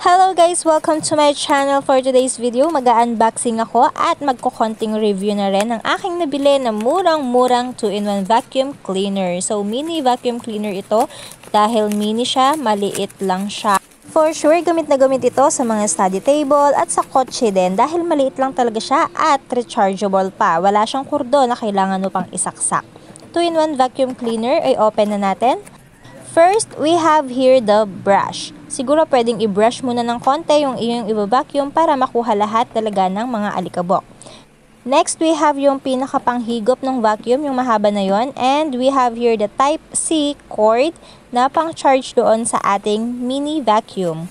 Hello guys! Welcome to my channel. For today's video, mag-unboxing ako at magkukonting review na rin ng aking nabili na murang-murang 2-in-1 vacuum cleaner. So, mini vacuum cleaner ito dahil mini siya, maliit lang siya. For sure, gamit na gamit ito sa mga study table at sa kotse din dahil maliit lang talaga siya at rechargeable pa. Wala siyang kurdo na kailangan mo pang isaksak. 2-in-1 vacuum cleaner ay open na natin. First, we have here the brush. Siguro pwedeng i-brush muna ng konti yung iyong i-vacuum para makuha lahat talaga ng mga alikabok. Next, we have yung pinakapanghigop ng vacuum, yung mahaba na yon. And we have here the Type-C cord na pang-charge doon sa ating mini vacuum.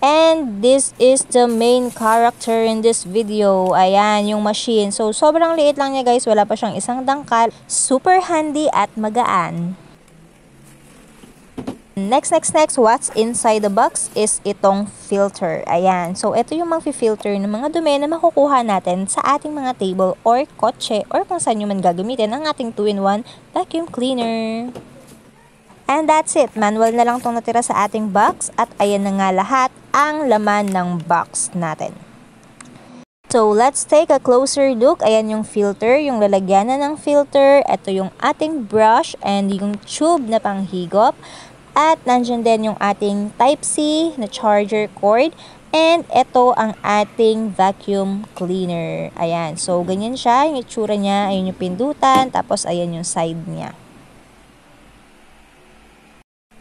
And this is the main character in this video. Ayan, yung machine. So, sobrang liit lang niya guys. Wala pa siyang isang dangkal. Super handy at magaan. Next, what's inside the box is itong filter. Ayan. So, ito yung mag-filter ng mga dumi na makukuha natin sa ating mga table or kotse or kung saan nyo man gagamitin ang ating 2-in-1 vacuum cleaner. And that's it. Manual na lang itong natira sa ating box at ayan na nga lahat ang laman ng box natin. So, let's take a closer look. Ayan yung filter, yung lalagyanan ng filter. Ito yung ating brush and yung tube na panghigop. At nandyan din yung ating Type-C na charger cord. And ito ang ating vacuum cleaner. Ayan. So, ganyan siya. Yung itsura niya. Ayun yung pindutan. Tapos, ayan yung side niya.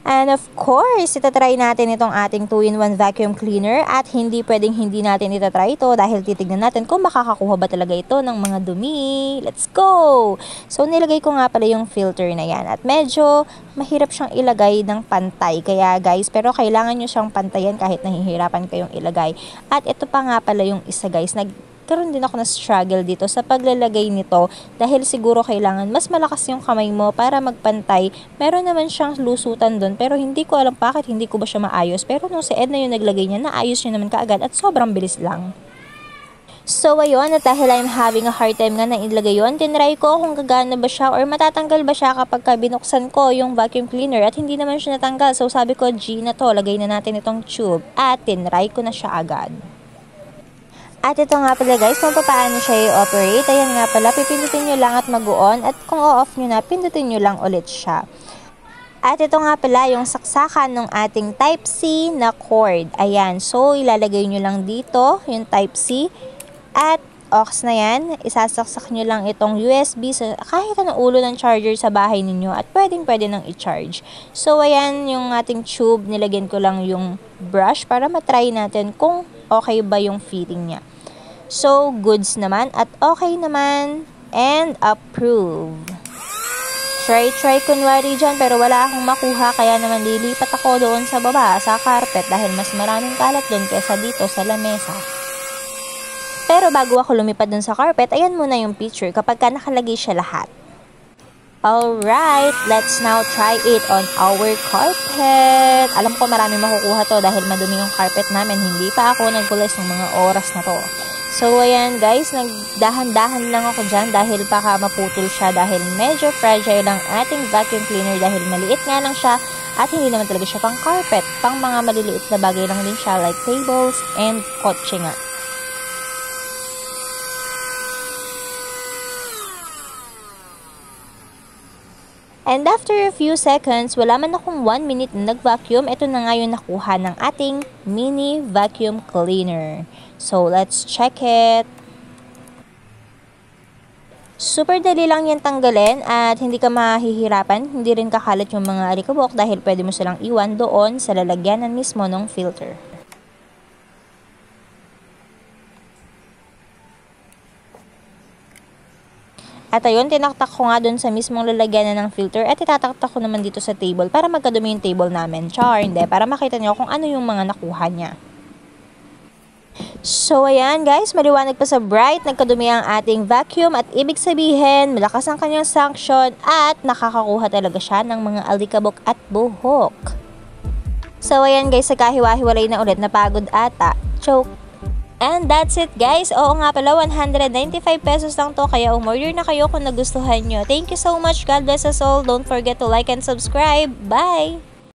And of course, itatry natin itong ating 2-in-1 vacuum cleaner at hindi pwedeng hindi natin itatry ito dahil titignan natin kung makakakuha ba talaga ito ng mga dumi. Let's go! So, nilagay ko nga pala yung filter na yan at medyo mahirap siyang ilagay ng pantay. Kaya guys, pero kailangan nyo siyang pantayan kahit nahihirapan kayong ilagay. At ito pa nga pala yung isa guys, nagkaroon din ako na struggle dito sa paglalagay nito dahil siguro kailangan mas malakas yung kamay mo para magpantay. Meron naman siyang lusutan doon pero hindi ko alam bakit hindi ko ba siya maayos. Pero nung si Edna yung naglagay niya, naayos niya naman kaagad at sobrang bilis lang. So ayun, at dahil I'm having a hard time nga na ilagay yun, tinry ko kung gagana ba siya or matatanggal ba siya kapag binuksan ko yung vacuum cleaner at hindi naman siya natanggal. So sabi ko, G na to, lagay na natin itong tube at tinry ko na siya agad. At ito nga pala guys, kung paano siya i-operate. Ayan nga pala, pipindutin nyo lang at mag-on. At kung o-off nyo na, pindutin nyo lang ulit siya. At ito nga pala yung saksakan ng ating Type-C na cord. Ayan, so ilalagay nyo lang dito yung Type-C. At aux na yan, isasaksak nyo lang itong USB sa kahit anong ulo ng charger sa bahay ninyo. At pwede nang i-charge. So ayan yung ating tube, nilagyan ko lang yung brush para matry natin kung okay ba yung fitting niya. So, goods naman at okay naman and approve. Try kunwari dyan pero wala akong makuha kaya naman lilipat ako doon sa baba sa carpet dahil mas maraming kalat doon kaysa dito sa lamesa. Pero bago ako lumipad doon sa carpet, ayan muna yung picture kapag ka nakalagay siya lahat. Alright, let's now try it on our carpet. Alam ko marami makukuha to dahil madumi yung carpet namin. Hindi pa ako nagpulis ng mga oras na to. So, ayan guys, nagdahan-dahan lang ako dyan dahil baka maputol siya dahil medyo fragile ang ating vacuum cleaner dahil maliit nga lang siya at hindi naman talaga siya pang carpet. Pang mga maliliit na bagay lang din siya like tables and kotse nga. And after a few seconds, wala man akong 1 minute na nag-vacuum, ito na nga yung nakuha ng ating mini vacuum cleaner. So, let's check it. Super dali lang yan tanggalin at hindi ka mahihirapan, hindi rin kakalat yung mga alikabok dahil pwede mo silang iwan doon sa lalagyanan mismo ng filter. At ayun, tinaktak ko nga dun sa mismong lalagyanan ng filter at itataktak ko naman dito sa table para magkadumi yung table namin. Char, hindi. Para makita nyo kung ano yung mga nakuha niya. So, ayan guys, maliwanag pa sa bright, nagkadumi ang ating vacuum at ibig sabihin, malakas ang kanyang suction at nakakakuha talaga siya ng mga alikabok at buhok. So, ayan guys, nagkahiwa-hiwalay na ulit, napagod ata. Choke. And that's it guys. Oo nga pala, 195 pesos lang to. Kaya umorder na kayo kung nagustuhan nyo. Thank you so much. God bless us all. Don't forget to like and subscribe. Bye!